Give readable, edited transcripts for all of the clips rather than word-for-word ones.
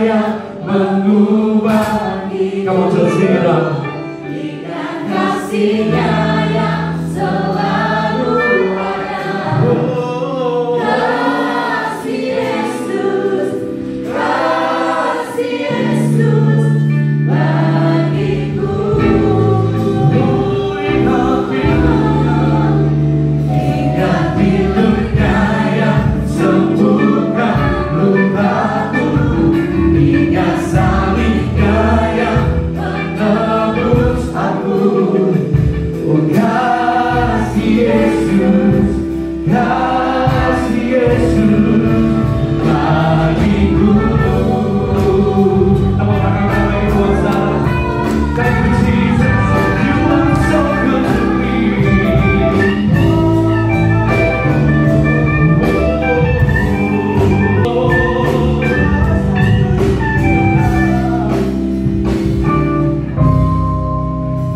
yang mengubahku. Kamu terus sing it out. Ikan kasih-Nya yang selalu ada. Kasih Yesus bagiku. Ingat hidupnya yang sembuhkan lukaku. Ingat salibnya yang menebus aku. Oh kasih Yesus bagiku. Tepuk tangan lagi buat saya. Thank you Jesus, you are so good to me.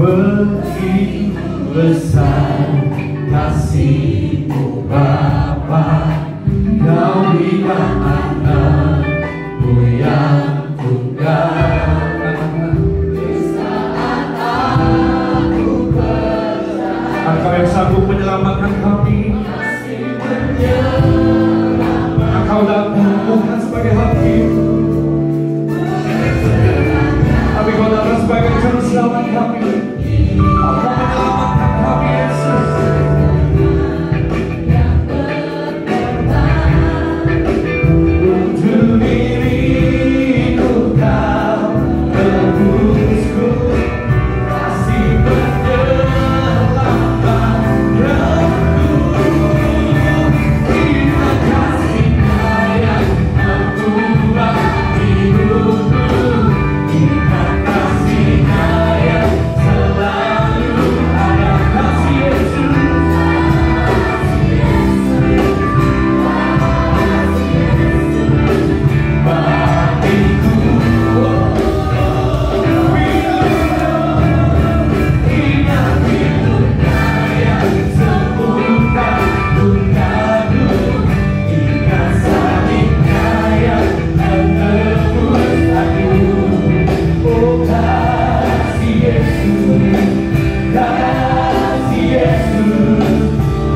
Begitu besar kasih-Mu Bapa, Kau berikan anak-Mu yang tunggal. Engkau yang sanggup menyelamatkan kami. Engkau datang bukan sebagai hakim, tapi Kau datang sebagai juru selamat kami. Kau menyelamatkan kami, Yesus. Untuk diriku Kau tebusku, kasih menyelamatkanku. Ingat kasih-Nya yang mengubah hidupku. Ingat kasih-Nya yang selalu ada. Kasih Yesus bagiku. Ingat hidupnya yang sembuhkan lukaku. Ingat salibnya yang menebus aku. Oh kasih Yesus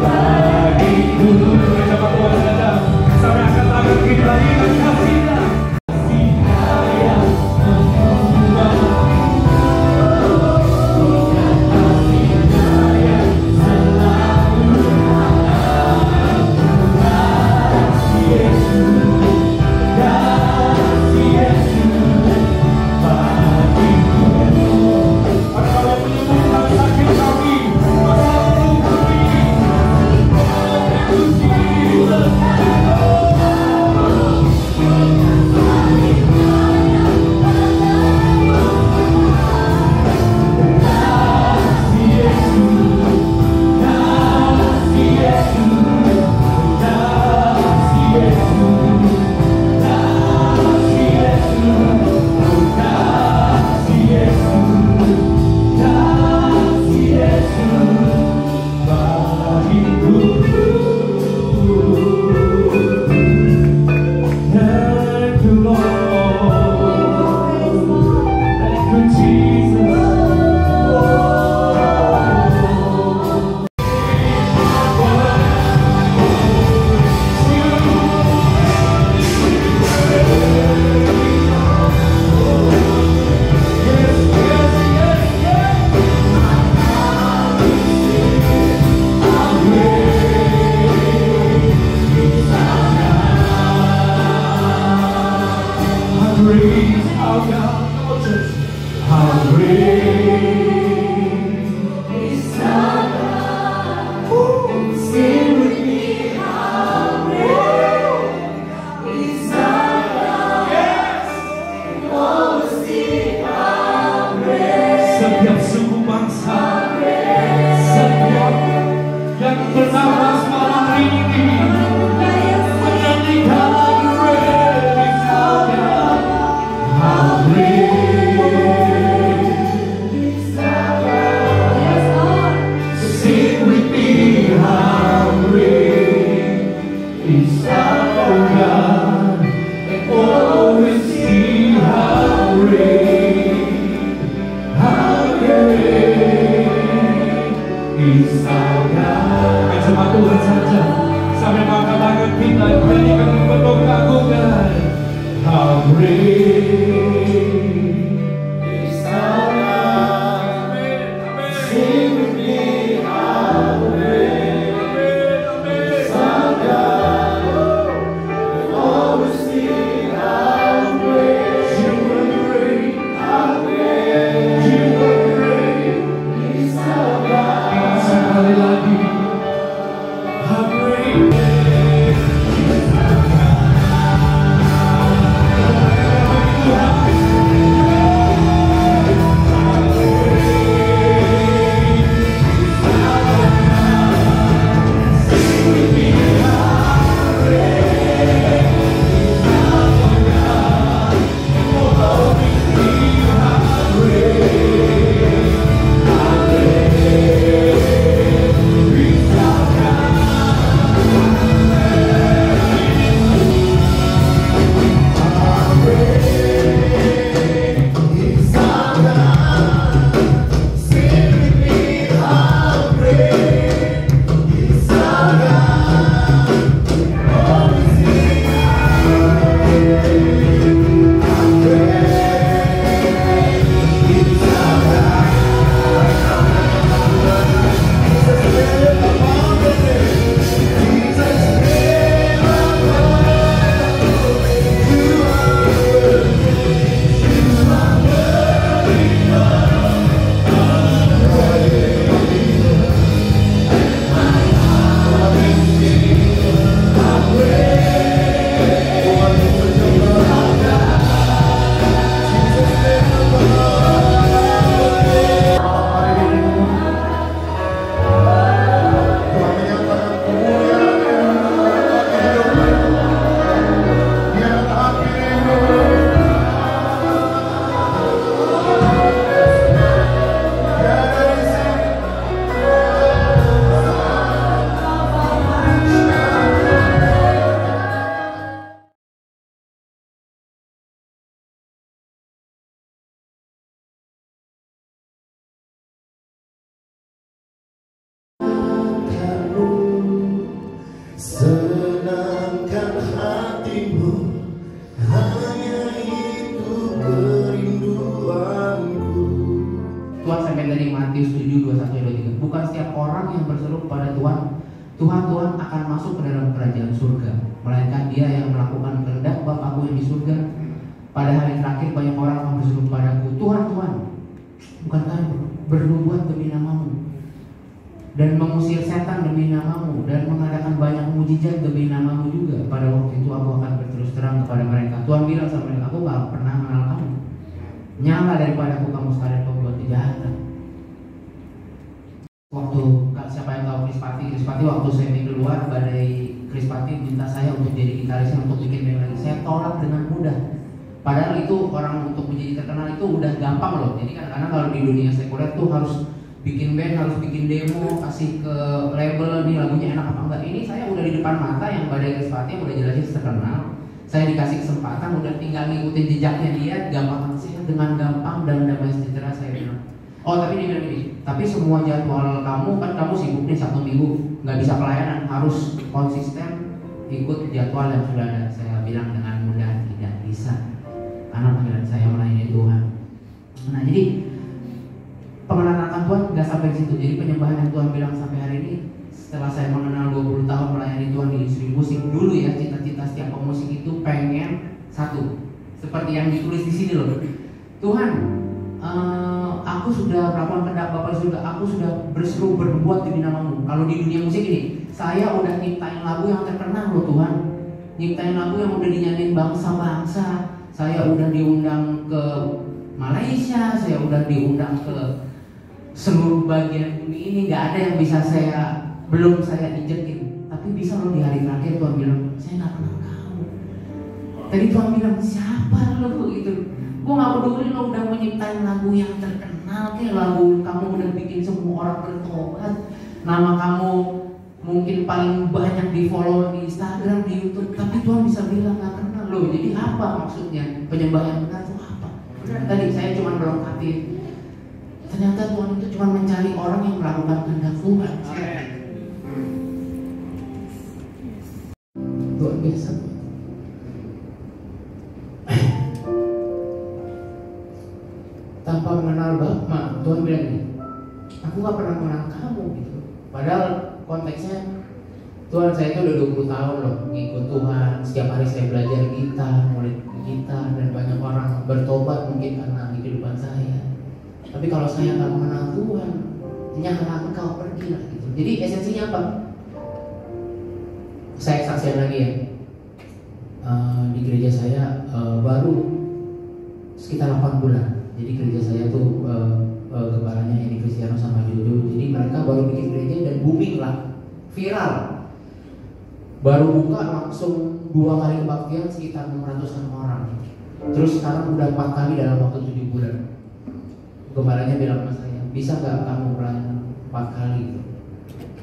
bagiku. Coba Tuhan saja, sampai angkat tangan kita. Ingat kasih-Nya. Kasih-Nya yang mengubah. Ingat kasih-Nya yang selalu ada. Kasih Yesus bagiku. Engkau yang menyembuhkan sakit kami, masalah tubuh ini. Setiap suku bangsa, setiap yang bernafas malam ini menyanyikan sing with me, how great is our God, and always senangkan hatimu, hanya itu kerinduanku. Tuhan sampai dari Matius 7:21-23. Bukan setiap orang yang berseru kepada Tuhan, Tuhan akan masuk ke dalam kerajaan surga, melainkan dia yang melakukan kehendak Bapakku yang di surga. Pada hari terakhir banyak orang akan berseru kepadaku, Tuhan, Tuhan, bukankah bernubuat demi namamu, dan mengusir setan demi namamu, dan mengadakan banyak mujizat demi namamu juga? Pada waktu itu aku akan berterus terang kepada mereka. Tuhan bilang sama mereka, aku gak pernah mengenal kamu. Nyala daripadaku kamu sekalian pembuat kejahatan. Waktu siapa yang tahu Krispati waktu saya keluar, badai Krispati minta saya untuk jadi gitarisnya, untuk bikin band lagi. Saya tolak dengan mudah. Padahal itu orang untuk menjadi terkenal itu udah gampang loh. Jadi kan karena kalau di dunia sekuler tuh harus bikin band, harus bikin demo, kasih ke label nih lagunya enak apa enggak. Ini saya udah di depan mata yang badai Krispati yang udah jelas terkenal. Saya dikasih kesempatan, udah tinggal ngikutin jejaknya dia, gampang sih, dengan gampang dan damai sejahtera saya bilang. Oh tapi dia bilang gini, tapi semua jadwal kamu kan kamu sibuk nih Sabtu Minggu, nggak bisa pelayanan, harus konsisten ikut jadwal yang sudah ada. Saya bilang dengan mudah tidak bisa, karena panggilan saya melayani Tuhan. Nah jadi pengenalan akan Tuhan nggak sampai di situ. Jadi penyembahan yang Tuhan bilang sampai hari ini, setelah saya mengenal 20 tahun melayani Tuhan di industri musik, dulu ya cita-cita setiap pemusik itu pengen satu, seperti yang ditulis di sini loh, Tuhan, aku sudah melakukan kehendak Bapa surga, aku sudah berseru berbuat demi namamu. Kalau di dunia musik ini, saya udah nyiptain lagu yang terkenal loh Tuhan, nyiptain lagu yang udah dinyanyiin bangsa-bangsa. Saya udah diundang ke Malaysia, saya udah diundang ke seluruh bagian bumi ini. Nggak ada yang bisa belum saya injekin. Tapi bisa loh di hari terakhir Tuhan bilang, saya nggak kenal kamu. Tadi Tuhan bilang, siapa lo gitu. Gue gak peduli lo udah menyiptain lagu yang terkenal, kayak lagu kamu udah bikin semua orang bertobat, nama kamu mungkin paling banyak di follow di Instagram, di YouTube, tapi Tuhan bisa bilang gak kenal lo. Jadi apa maksudnya? Penyembahan benar itu apa? Benar tadi saya cuma melengkapi. Ternyata Tuhan itu cuma mencari orang yang melakukan kehendak Tuhan. Luar biasa. Tanpa mengenal Bapa, Tuhan bilang gini, aku gak pernah mengenal kamu gitu. Padahal konteksnya Tuhan, saya itu udah 20 tahun loh ngikut Tuhan. Setiap hari saya belajar gitar, murid gitar, dan banyak orang bertobat mungkin karena kehidupan saya. Tapi kalau saya gak mengenal Tuhan, nyala engkau pergi lah gitu. Jadi esensinya apa? Saya saksikan lagi ya, di gereja saya baru sekitar 8 bulan. Jadi gereja saya tuh kepalanya Edi Kristiano sama Jojo. Jadi mereka baru bikin gereja dan booming lah, viral. Baru buka langsung 2 kali kebaktian sekitar 600-an orang. Terus sekarang udah 4 kali dalam waktu 7 bulan. Gembalanya bilang sama saya, bisa nggak kamu pelayanan 4 kali?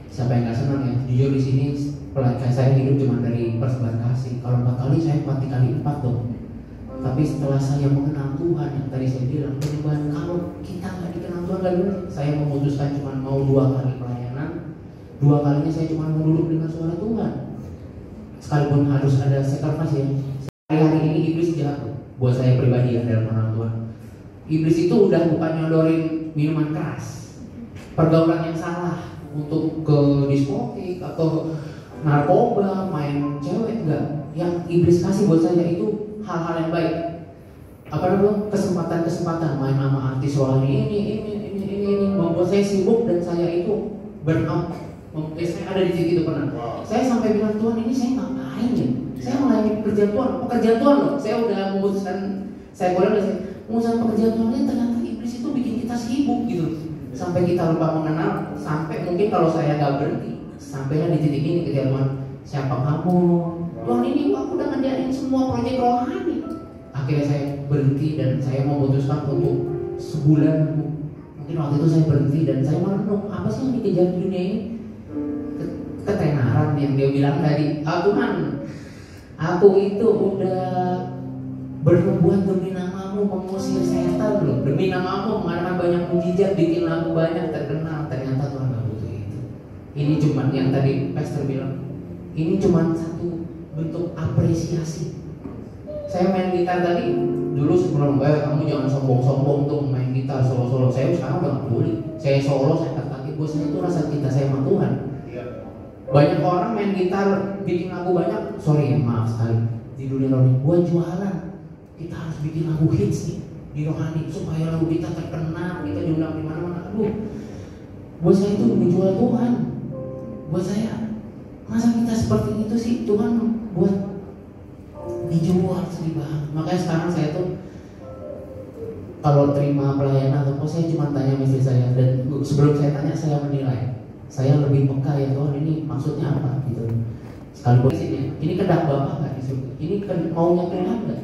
Siapa yang nggak senang ya? Jujur di sini pelayanan saya hidup cuma dari persembahan kasih. Kalau 4 kali saya 4 kali 4 dong. Tapi setelah saya mengenal Tuhan, yang tadi saya bilang, penyembahan kalau kita nggak dikenal Tuhan lagi, saya memutuskan cuma mau 2 kali pelayanan. 2 kalinya saya cuma mau duduk dengan suara Tuhan. Sekalipun harus ada sacrifice ya. Hari ini iblis jahat buat saya pribadi ya dalam mengenal Tuhan. Iblis itu udah bukan nyodorin minuman keras, pergaulan yang salah untuk ke diskotik atau narkoba, main cewek, enggak. Yang iblis kasih buat saya itu hal-hal yang baik. Apa namanya? Kesempatan-kesempatan main sama artis rohani ini membuat saya sibuk dan saya itu burn out. Saya ada di titik itu pernah. Saya sampai bilang, Tuhan, ini saya ngapain ya? Saya melayani pekerjaan Tuhan, pekerjaan Tuhan loh. Saya udah memutuskan, saya memutuskan pekerjaan Tuhan, ternyata iblis itu bikin kita sibuk gitu. Sampai kita lupa mengenal, sampai mungkin kalau saya nggak berhenti, sampailah di titik ini ketika Tuhan, siapa kamu? Tuhan, ini aku udah ngerjain semua proyek rohani. Akhirnya saya berhenti dan saya memutuskan untuk sebulan, mungkin waktu itu saya berhenti dan saya merenung, apa sih yang dikejar di dunia ini? Ketenaran yang dia bilang tadi, Tuhan, aku itu udah bernubuat demi namamu, mengusir setan loh, demi namamu mengadakan banyak mujizat, bikin lagu banyak terkenal. Ternyata Tuhan gak butuh itu. Ini cuma yang tadi pastor bilang, ini cuma satu bentuk apresiasi. Saya main gitar tadi dulu sebelum kamu jangan sombong-sombong tuh main gitar solo-solo. Saya sekarang udah nggak boleh. Saya solo, saya kaki bos, saya itu rasa cinta saya sama Tuhan. Banyak orang main gitar bikin lagu banyak, sorry maaf sekali, di dunia rohani gua jualan. Kita harus bikin lagu hits nih di rohani supaya lagu kita terkenal, kita diundang di mana-mana. Aduh, buat saya itu menjual Tuhan. Buat saya, masa kita seperti itu sih? Tuhan buat dijual sedih banget. Makanya sekarang saya tuh kalau terima pelayanan atau apa, saya cuma tanya istri saya, dan sebelum saya tanya saya menilai. Saya lebih peka ya Tuhan, ini maksudnya apa gitu. Sekalipun ini kehendak Bapa nggak di surga? Ini maunya Tuhan nggak?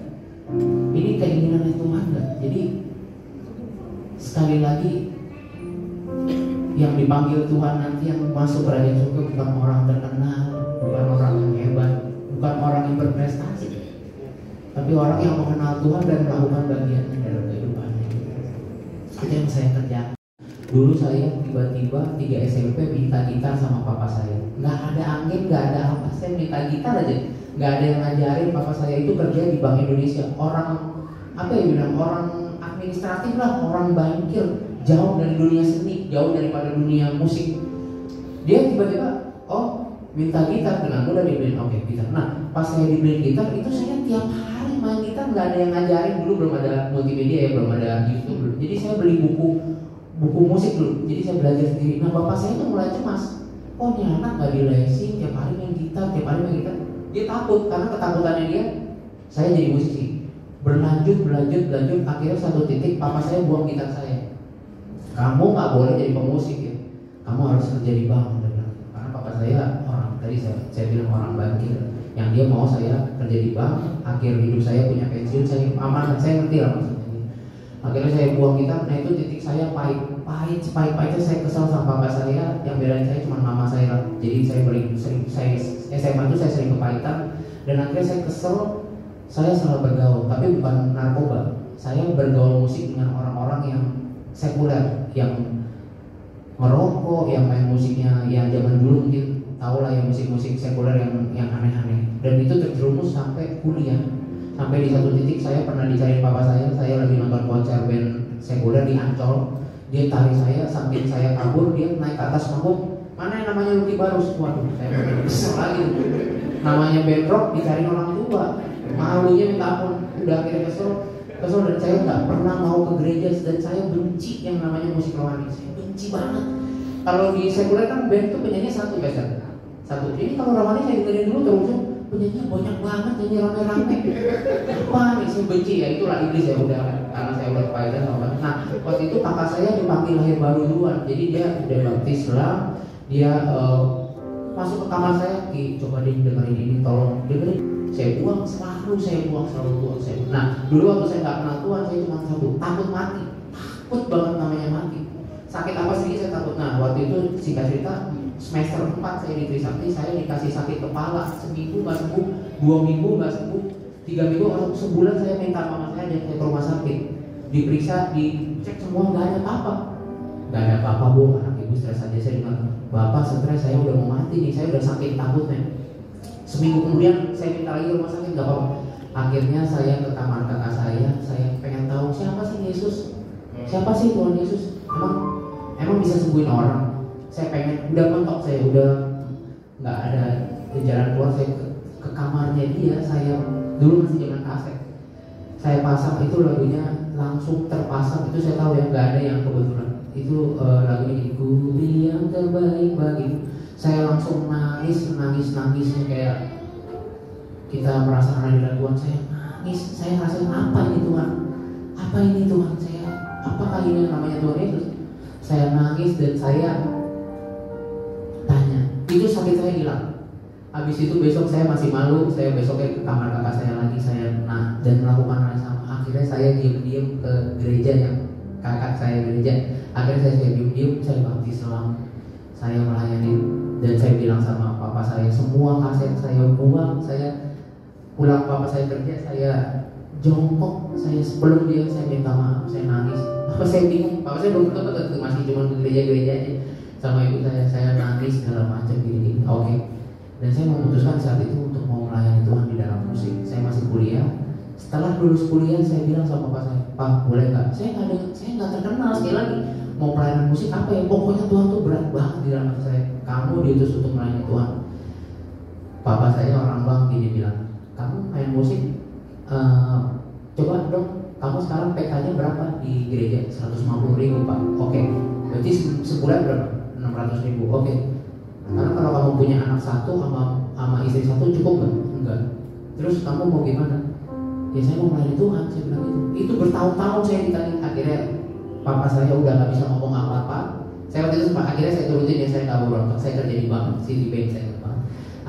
Ini keinginannya Tuhan nggak? Jadi sekali lagi, yang dipanggil Tuhan nanti yang masuk kerajaan surga bukan orang terkenal, bukan orang yang hebat, bukan orang yang berprestasi, tapi orang yang mengenal Tuhan dan melakukan bagiannya dalam kehidupannya. Itu yang saya kerjakan. Dulu saya tiba-tiba 3 SMP minta gitar sama papa saya. Nggak ada angin, nggak ada apa, saya minta gitar aja. Nggak ada yang ngajarin. Papa saya itu kerja di Bank Indonesia. Orang apa ya bilang, orang administratif lah, orang bankir, jauh dari dunia seni, jauh daripada dunia musik. Dia tiba-tiba, oh minta gitar, dengan mudah dibeliin, oke gitar. Nah pas saya dibeliin gitar itu saya tiap hari main gitar, nggak ada yang ngajarin. Dulu belum ada multimedia ya, belum ada YouTube. Jadi saya beli buku musik dulu, jadi saya belajar sendiri. Nah bapak saya tuh mulai cemas, oh ini anak gak dilesin, tiap hari main gitar. Dia takut, karena ketakutannya dia, saya jadi musisi. Berlanjut, akhirnya satu titik papa saya buang gitar saya. Kamu gak boleh jadi pemusik ya, kamu harus kerja di bank. Karena papa saya orang, tadi saya bilang orang bankir, yang dia mau saya kerja di bank, akhir hidup saya punya pensiun, saya aman, saya ngerti lah maksudnya. Akhirnya saya buang gitar. Nah itu titik saya sepahit-pahitnya saya kesal sama papa saya. Yang bedain saya cuma mama saya. Jadi saya SMA itu saya sering kepahitan. Dan akhirnya saya kesel. Saya selalu bergaul, tapi bukan narkoba. Saya bergaul musik dengan orang-orang yang sekuler, yang merokok, yang main musiknya yang zaman dulu mungkin tahu lah, yang musik-musik sekuler yang aneh-aneh. Dan itu terjerumus sampai kuliah. Sampai di satu titik saya pernah dicari papa saya lagi nonton konser band sekuler di Ancol. Dia tarik saya, saking saya kabur, dia naik ke atas panggung. Mana yang namanya Lucky Barus? Waduh, saya kesel lagi. Namanya band rock dicari orang tua, malunya minta ampun. Udah akhirnya kesel dan saya nggak pernah mau ke gereja, dan saya benci yang namanya musik rohani. Saya benci banget. Kalau di sekuler kan band tuh penyanyi satu biasa. Satu. Ini kalau rohani saya dengerin dulu terus. Penyanyi banyak banget, nyanyi rame-rame. Apa nih, saya benci ya, itulah iblis ya udah, karena saya udah kepahitan sama. Nah waktu itu kakak saya dipanggil lahir baru duluan, jadi dia udah baptis lah. Dia masuk ke kamar saya, coba dengerin ini, tolong dengerin. Saya buang, selalu buang. Nah dulu waktu saya nggak kenal Tuhan, saya cuma satu, takut mati, takut banget namanya mati. Sakit apa sih saya takut. Nah waktu itu singkat cerita, semester 4 saya di Trisakti, saya dikasih sakit kepala, seminggu nggak sembuh, 2 minggu nggak sembuh, 3 minggu, sebulan saya minta mama saya ajak saya ke rumah sakit, diperiksa, dicek semua nggak ada apa-apa, bu, anak ibu stres aja. Saya bilang, bapak stres, saya udah mau mati nih, saya udah sakit takutnya. Seminggu kemudian saya minta lagi ke rumah sakit, nggak apa-apa. Akhirnya saya ke kamar kakak saya pengen tahu siapa sih Yesus, siapa sih Tuhan Yesus, emang bisa sembuhin orang. Saya pengen, udah mentok, saya udah nggak ada jalan keluar. Saya ke kamarnya dia, saya dulu masih zaman kaset, saya pasang itu lagunya, langsung terpasang. Itu saya tahu ya, nggak ada yang kebetulan. Itu lagunya Ku Beri Yang Terbaik Bagimu. Saya langsung nangisnya kayak kita merasakan hadirat Tuhan. Saya nangis, saya rasain apa ini Tuhan, saya apakah ini namanya Tuhan Yesus. Saya nangis dan saya tanya, itu sakit saya hilang. Habis itu besok saya masih malu, saya besoknya ke kamar kakak saya lagi, dan melakukan hal yang sama. Akhirnya saya diam-diam ke gereja yang kakak saya gereja. Akhirnya saya diam-diam, saya baptis selang, saya melayani, dan saya bilang sama papa saya, semua kaset saya buang. Saya pulang, papa saya kerja, saya jongkok, saya sebelum dia, saya minta maaf, saya nangis. Papa saya bingung, papa saya belum ketemu, masih cuma ke gereja aja. Sama ibu saya nangis segala macam gini. Oke. Dan saya memutuskan saat itu untuk mau melayani Tuhan di dalam musik. Saya masih kuliah. Setelah lulus kuliah, saya bilang sama bapak saya, Pak, boleh nggak? Saya nggak terkenal, sekali lagi mau pelayanan musik apa ya? Pokoknya Tuhan tuh berat banget di dalam hati saya. Kamu diutus untuk melayani Tuhan. Papa saya orang bank, dia bilang, kamu main musik, coba dong, kamu sekarang PK-nya berapa di gereja? 150.000 Pak. Oke, berarti sebulan berapa? 600.000. Oke. Karena kalau kamu punya anak satu sama istri satu cukup nggak? Enggak. Terus kamu mau gimana? Ya saya mau melayani Tuhan, saya bilang gitu. Itu bertahun-tahun saya ditanya. Akhirnya papa saya udah nggak bisa ngomong apa-apa. Saya waktu itu sempat, akhirnya saya turutin ya, saya nggak berontak. Saya kerja di bank, Citibank saya lupa.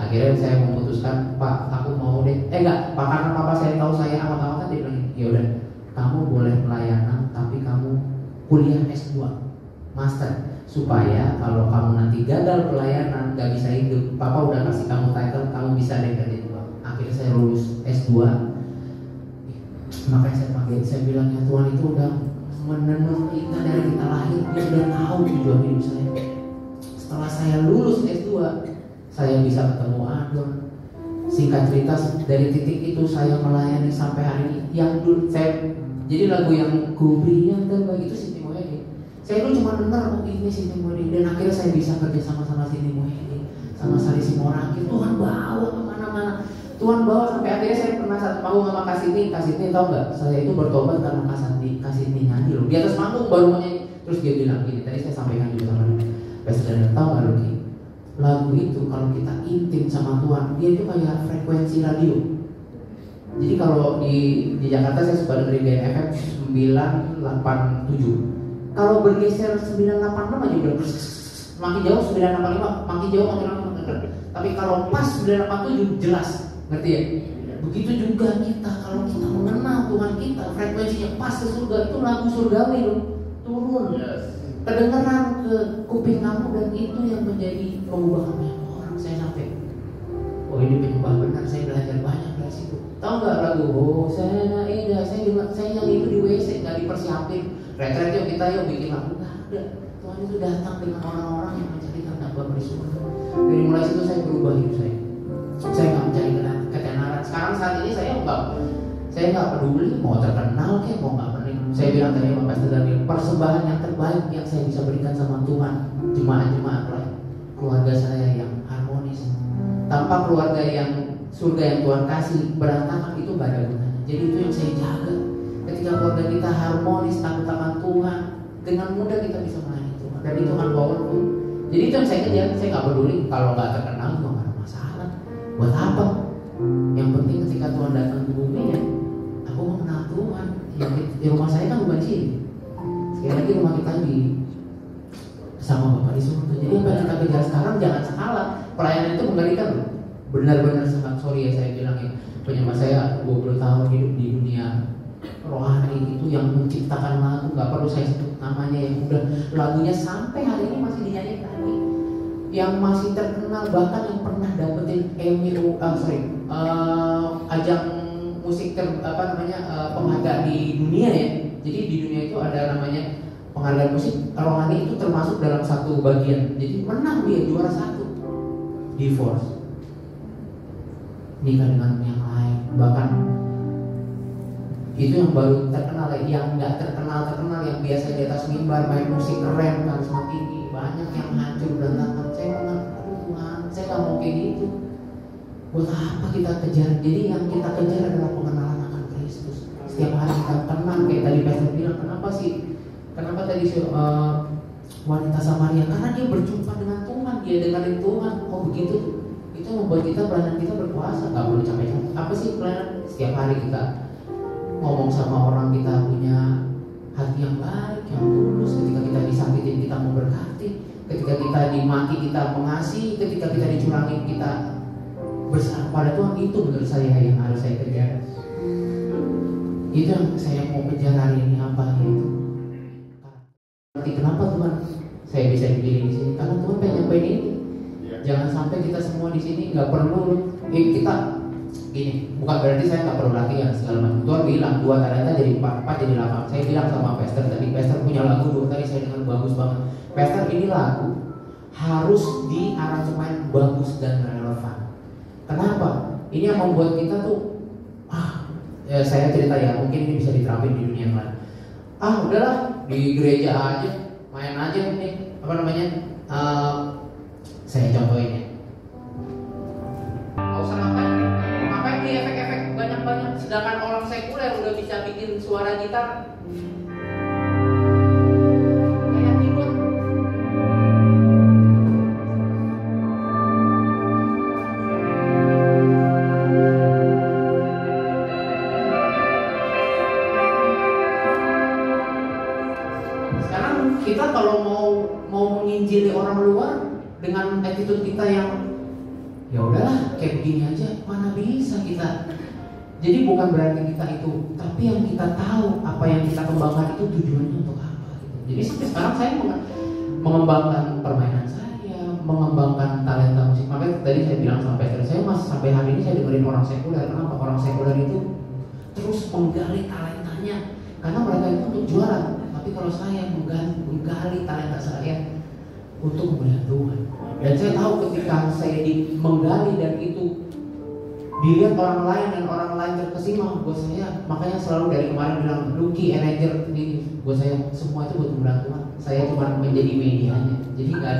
Akhirnya saya memutuskan, Pak, aku mau deh. Enggak, Pak, karena papa saya tahu saya amat-amatan, dia bilang, ya udah, kamu boleh pelayanan, tapi kamu kuliah S2, master. Supaya kalau kamu nanti gagal pelayanan, gak bisa hidup, papa udah kasih kamu title, kamu bisa deh kerja di bank. Akhirnya saya lulus S2. Makanya saya panggil, saya bilang ya Tuhan itu udah menenun kita dari kita lahir, dia sudah tahu tujuan hidup saya. Setelah saya lulus S2, saya bisa ketemu Adon. Singkat cerita, dari titik itu saya melayani sampai hari ini. Yang dulu saya, jadi lagu yang ku beri yang terbaik itu Siti Muhyidi. Saya dulu cuma dengar, oh ini Siti Muhyidi, dan akhirnya saya bisa kerja sama Siti Muhyidi, sama Sari Simorangkir. Tuhan bawa kemana-mana. Tuhan bawa sampai akhirnya saya pernah satu panggung sama Kasini tahu nggak? Saya itu bertobat karena Kasini nyanyi loh. Di atas panggung baru nyanyi. Terus dia bilang gini, tadi saya sampaikan juga sama dia. Pastor Daniel, tahu nggak Luki? Lagu itu kalau kita intim sama Tuhan, dia itu kayak frekuensi radio. Jadi kalau di Jakarta saya suka dengerin DFM 987. Kalau bergeser 986 aja udah makin jauh, 985 makin jauh makin lama. Tapi kalau pas 987 jelas. Ngerti ya? Begitu juga kita, kalau kita mengenal Tuhan kita, frekuensinya pas ke surga, itu lagu surgawi loh, turun, kedengeran ke kuping kamu, dan itu yang menjadi mengubah banyak orang. Saya sampai, oh ini penyembah benar, saya belajar banyak dari situ. Tahu nggak lagu? Oh saya indah, saya nyanyi itu di WC, nggak dipersiapin. Retret yuk kita yuk bikin lagu, nggak ada. Tuhan itu datang dengan orang-orang yang mencari kehendak-Nya di surga. Dari mulai situ saya berubah hidup saya. Saya nggak mencari ketenaran. Sekarang saat ini saya nggak peduli mau terkenal kayak mau nggak penting. Saya bilang tadi sama Pastor Daniel, persembahan yang terbaik yang saya bisa berikan sama Tuhan, jemaat-jemaat lain, keluarga saya yang harmonis. Tanpa keluarga yang surga yang Tuhan kasih berantakan, itu nggak ada gunanya. Jadi itu yang saya jaga. Ketika keluarga kita harmonis, takut akan Tuhan, dengan mudah kita bisa melayani Tuhan. Dan itu kan powerful. Jadi itu yang saya kejar. Saya nggak peduli kalau nggak terkenal juga nggak ada masalah. Buat apa? Yang penting ketika Tuhan datang ke bumi ya, aku mengenal Tuhan. Yang di rumah saya kan bukan sini. Sekali lagi rumah kita di sama Bapak di surga. Jadi apa yang kita kejar sekarang jangan salah. Pelayanan itu mengerikan loh. Benar-benar sangat sorry ya saya bilang ya. Penyembah saya 20 tahun hidup di dunia rohani itu yang menciptakan lagu, nggak perlu saya sebut namanya, yang udah lagunya sampai hari ini masih dinyanyikan lagi, yang masih terkenal, bahkan yang pernah dapetin ajang musik penghargaan di dunia ya. Jadi di dunia itu ada namanya penghargaan musik rohani, itu termasuk dalam satu bagian. Jadi menang dia, juara 1. Divorce, nikah dengan yang lain, bahkan itu yang baru terkenal. Yang nggak terkenal yang biasa di atas mimbar main musik keren, karisma tinggi, banyak yang hancur berantakan. Saya Tuhan, saya nggak mau kayak gitu. Buat apa kita kejar? Jadi yang kita kejar adalah pengenalan akan Kristus. Setiap hari kita tenang, kayak tadi Pastor bilang, kenapa tadi wanita Samaria? Karena dia berjumpa dengan Tuhan, dia dengerin Tuhan. Oh begitu, itu membuat kita pelayanan kita berkuasa. Gak perlu capek-capek. Apa sih pelayanan? Setiap hari kita ngomong sama orang, kita punya hati yang baik, yang tulus. Ketika kita disakitin, kita mau berkati. Ketika kita dimaki, kita mengasihi. Ketika kita dicurangi, kita bersama pada Tuhan. Itu menurut saya yang harus saya kejar. Itu yang saya mau kejar hari ini. Apa itu? Nanti kenapa Tuhan saya bisa dipilih di sini? Karena Tuhan pengen nyampein ini. Jangan sampai kita semua di sini nggak perlu kita gini. Bukan berarti saya nggak perlu latihan segala macam. Tuhan bilang 2 ternyata jadi 4 jadi 8. Saya bilang sama Pastor tadi, Pastor punya lagu 2 tadi saya dengar bagus banget. Pastor ini lagu harus di aransemen bagus dan relevan. Kenapa? Ini yang membuat kita tuh, ya saya cerita ya, mungkin ini bisa diterapin di dunia yang lain. Udahlah di gereja aja, main aja nih, apa namanya? Saya contohin ya. Gak usah ngapain di efek-efek banyak-banyak. Sedangkan orang sekuler udah bisa bikin suara gitar kayak keyboard. Sekarang kita kalau mau menginjili orang luar dengan attitude kita yang ya udahlah kayak begini aja, mana bisa kita. Jadi bukan berarti kita itu, tapi yang kita tahu apa yang kita kembangkan itu tujuannya untuk apa gitu. Jadi sampai sekarang saya mengembangkan permainan saya, mengembangkan talenta musik. Makanya tadi saya bilang saya masih sampai hari ini saya dengerin orang sekuler. Kenapa? Orang sekuler itu terus menggali talentanya karena mereka itu untuk juara. Tapi kalau saya menggali talenta saya untuk memuliakan Tuhan. Dan saya tahu ketika saya menggali dan itu dilihat orang lain dan orang lain terkesima, buat saya, makanya selalu dari kemarin bilang Lucky Enager ini, buat saya semua itu buat memuliakan Tuhan. Saya cuma menjadi medianya. Jadi nggak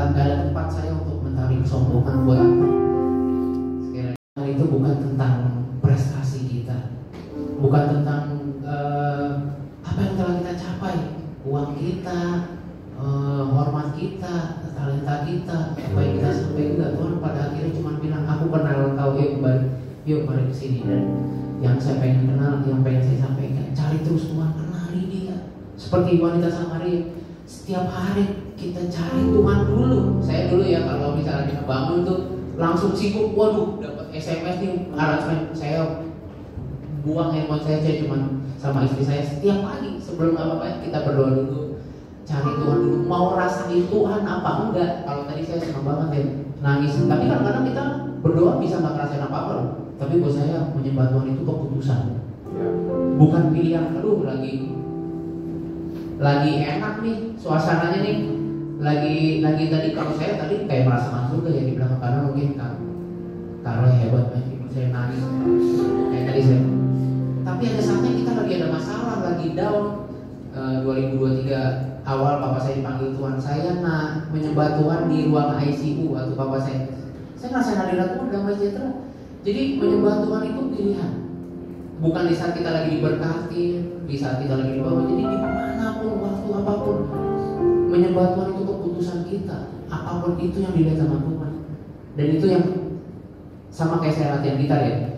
ada tempat saya untuk mencari kesombongan buat apa. Sekali lagi itu bukan tentang prestasi kita, bukan tentang apa yang telah kita capai, uang kita, hormat kita, talenta kita, apa yang kita sampai enggak. Tuhan pada akhirnya cuma bilang, aku kenal kau, yuk mari kesini. Dan yang saya pengen kenal, yang pengen saya sampaikan, cari terus Tuhan, kenali dia. Seperti wanita Samaria, setiap hari kita cari Tuhan dulu. Saya dulu ya kalau misalnya kita bangun tuh langsung sibuk, waduh dapat SMS nih, saya buang handphone saya cuma sama istri saya setiap pagi sebelum apa-apa kita berdoa dulu, cari Tuhan dulu, mau rasain Tuhan apa enggak. Kalau tadi saya senang banget ya nangis, tapi kadang-kadang kita berdoa bisa nggak ngerasain apa-apa loh. Tapi buat saya menyembah Tuhan itu keputusan, bukan pilihan. Aduh lagi enak nih suasananya nih, lagi tadi kalau saya tadi kayak merasa masuk ya di belakang karena mungkin Karo hebat banget, saya nangis kayak tadi saya. Tapi ada saatnya kita lagi ada masalah, lagi down. 2023 awal papa saya dipanggil Tuhan, saya menyembah Tuhan di ruang ICU waktu papa saya ngerasain hadirat Tuhan, damai sejahtera. Jadi menyembah Tuhan itu pilihan, bukan di saat kita lagi diberkati, di saat kita lagi dibawa. Jadi dimanapun, waktu apapun, menyembah Tuhan itu keputusan kita. Apapun itu yang dilihat sama Tuhan. Dan itu yang sama kayak saya latihan gitar ya.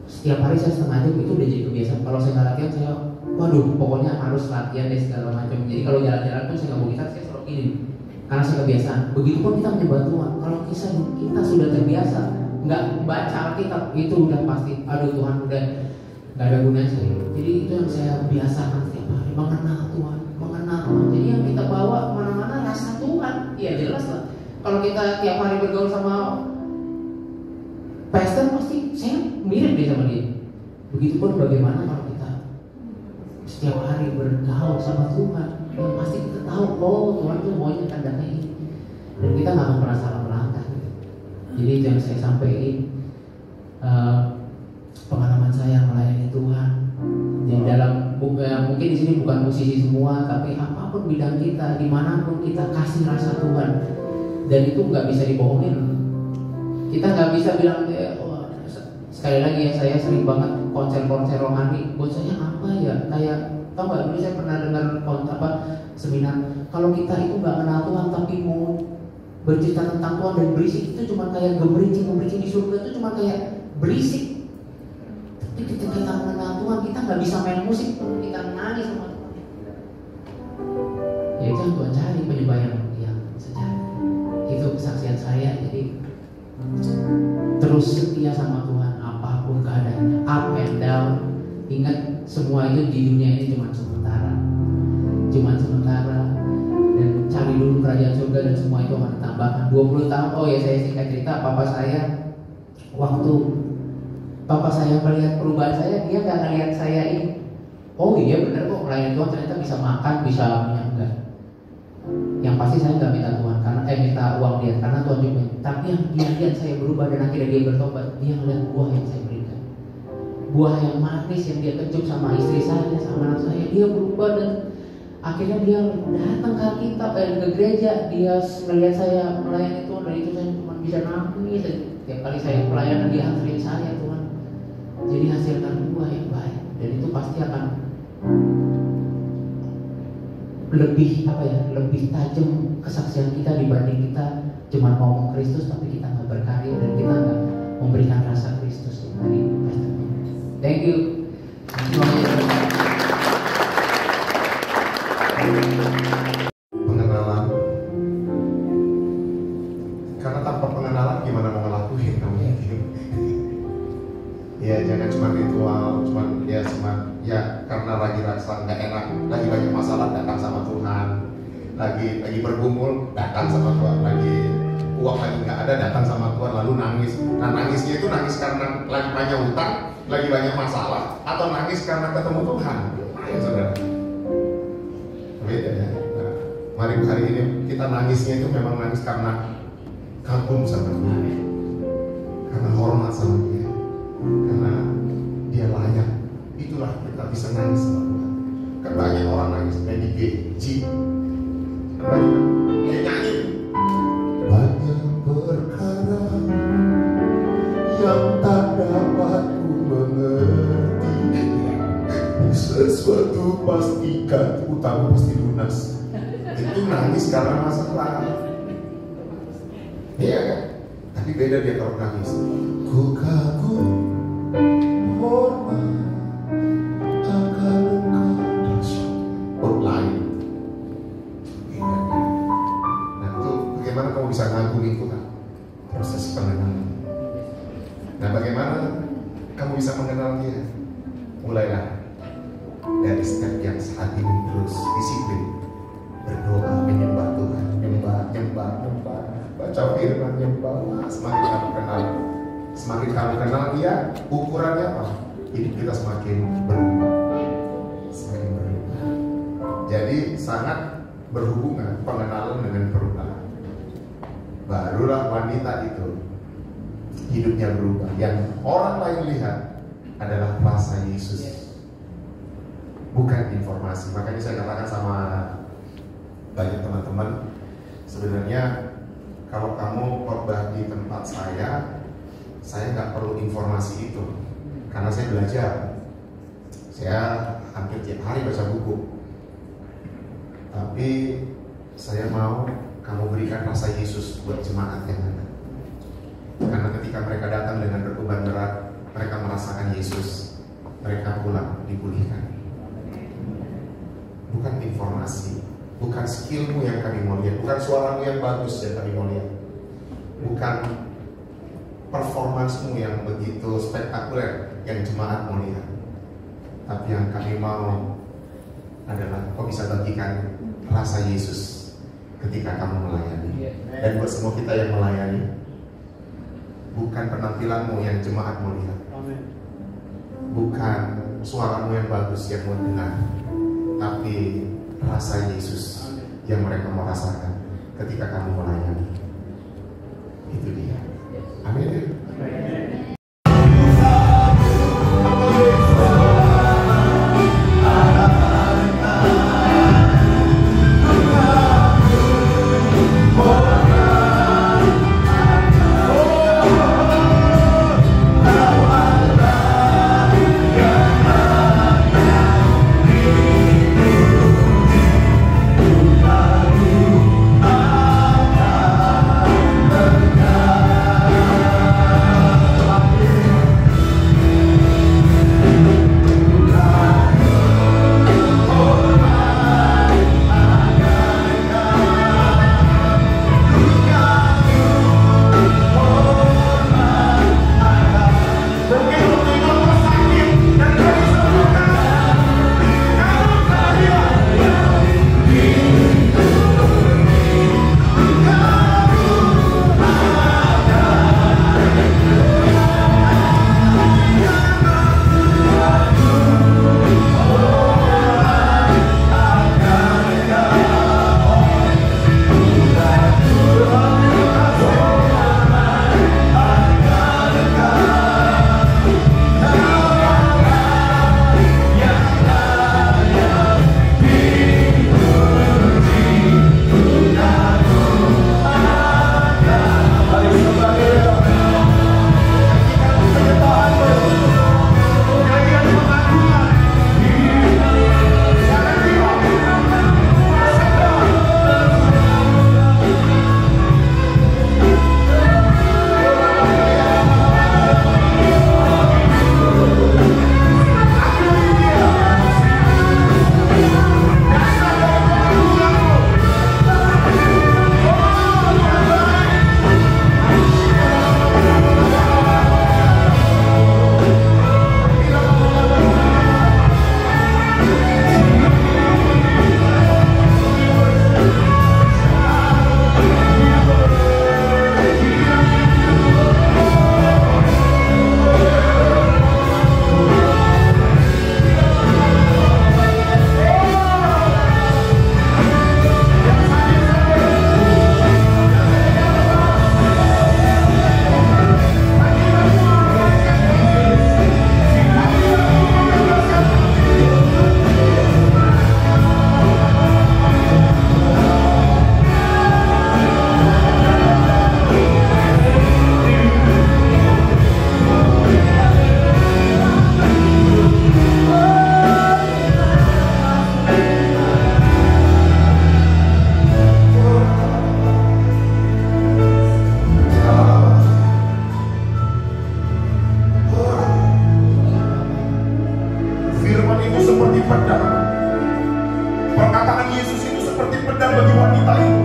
Setiap hari saya setengah jam itu udah jadi kebiasaan. Kalau saya nggak latihan, saya waduh pokoknya harus latihan deh segala macam. Jadi kalau jalan-jalan pun saya nggak mau gitar, saya selalu gini karena saya kebiasaan. Begitupun kita menyembah Tuhan. Kalau kita sudah terbiasa nggak baca Alkitab, itu udah pasti aduh Tuhan udah nggak ada gunanya saya. Jadi itu yang saya biasakan setiap hari, mengenal Tuhan. Jadi yang kita bawa kemana-mana rasa Tuhan. Iya jelas lah. Kalau kita tiap hari bergaul sama pastor pasti saya mirip deh sama dia. Begitupun bagaimana kalau kita setiap hari bergaul sama Tuhan, yang pasti kita tahu Tuhan tuh maunya tandanya ini, dan kita nggak akan pernah salah melangkah. Jadi yang saya sampaikan pengalaman saya melayani Tuhan di dalam mungkin di sini bukan musisi semua, tapi apapun bidang kita, dimanapun kita kasih rasa Tuhan, dan itu nggak bisa dibohongin. Kita nggak bisa bilang sekali lagi ya, saya sering banget konser-konser rohani. Buat saya apa ya, kayak tau nggak, dulu saya pernah dengar seminar, kalau kita itu nggak kenal Tuhan tapi mau bercerita tentang Tuhan dan berisik, itu cuma kayak gemericing di surga, itu cuma kayak berisik. Tapi ketika kita mengenal Tuhan, kita nggak bisa main musik pun kita nangis sama Tuhan. Ya itu yang Tuhan cari, penyembah yang sejati. Itu kesaksian saya. Jadi terus setia sama Tuhan apapun keadaannya, up and down. Ingat semua itu di dunia ini cuma sementara, dan cari dulu kerajaan surga dan semua itu akan ditambahkan. 20 tahun, oh ya saya singkat cerita, papa saya waktu papa saya melihat perubahan saya, dia nggak ngelihat saya ini, oh iya benar kok melayani Tuhan ternyata bisa makan, bisa punya enggak. Yang pasti saya nggak minta Tuhan karena minta uang dia, karena Tuhan juga. Tapi yang dia lihat saya berubah dan akhirnya dia bertobat. Dia ngeliat buah yang saya berikan, buah yang manis yang dia kecup sama istri saya, sama anak saya. Dia berubah dan akhirnya dia datang ke kita, ke gereja. Dia melihat saya melayani Tuhan, dan itu saya cuma bisa nangis. Tiap kali saya pelayanan dia anterin saya, Tuhan. Jadi hasilkan buah yang baik, dan itu pasti akan lebih lebih tajam kesaksian kita dibanding kita cuma ngomong Kristus tapi kita nggak berkarya dan kita nggak memberikan rasa Kristus yang tadi. Thank you. Pengenalan, karena tanpa pengenalan gimana mau ngelakuin namanya. Ya jangan cuma ritual, ya karena lagi rasa nggak enak, lagi banyak masalah datang sama Tuhan, lagi bergumul datang sama Tuhan, lagi uang lagi nggak ada datang sama Tuhan lalu nangis. Nah nangisnya itu nangis karena lagi banyak utang, lagi banyak masalah, atau nangis karena ketemu Tuhan. Ayo saudara, beda ya. Nah, mari hari ini kita nangisnya itu memang nangis karena kagum sama Tuhan, karena hormat sama Dia, karena Dia layak. Itulah kita bisa nangis sama Tuhan. Kan banyak orang nangis di GJ, banyak dia nyanyi. Banyak perkara yang tak dapat ku mengerti, sesuatu pastikan utang pasti lunas. Itu nangis karena masalah. Iya kan? Tapi beda dia kalau nangis. Ku kagum hormat akan Engkau dahsyat. Lain. Nah itu bagaimana kamu bisa ngagumi Tuhan? Proses pengenalan. Nah bagaimana kamu bisa mengenal Dia? Mulailah dari step yang saat ini, terus disiplin berdoa, menyembah Tuhan, nyembah, baca firman, nyembah. Semakin kamu kenal Dia, ukurannya apa? Hidup kita semakin berubah, Jadi sangat berhubungan pengenalan dengan perubahan. Barulah wanita itu hidupnya berubah. Yang orang lain lihat adalah rasa Yesus, bukan informasi. Makanya saya katakan sama banyak teman-teman, sebenarnya kalau kamu khotbah di tempat saya nggak perlu informasi itu, karena saya belajar. Saya hampir tiap hari baca buku. Tapi saya mau kamu berikan rasa Yesus buat jemaat yang ada. Karena ketika mereka datang dengan beban berat, mereka merasakan Yesus, mereka pulang dipulihkan. Bukan informasi, bukan skillmu yang kami mau lihat, bukan suaramu yang bagus yang kami mau lihat, bukan performansmu yang begitu spektakuler yang jemaat mau lihat. Tapi yang kami mau adalah kau bisa bagikan rasa Yesus ketika kamu melayani. Dan buat semua kita yang melayani, bukan penampilanmu yang jemaat mau lihat, bukan suaramu yang bagus yang mau dengar, tapi rasa Yesus yang mereka mau rasakan ketika kamu melayani. Itu dia. Amin. pedang. Perkataan Yesus itu seperti pedang bagi wanita ini.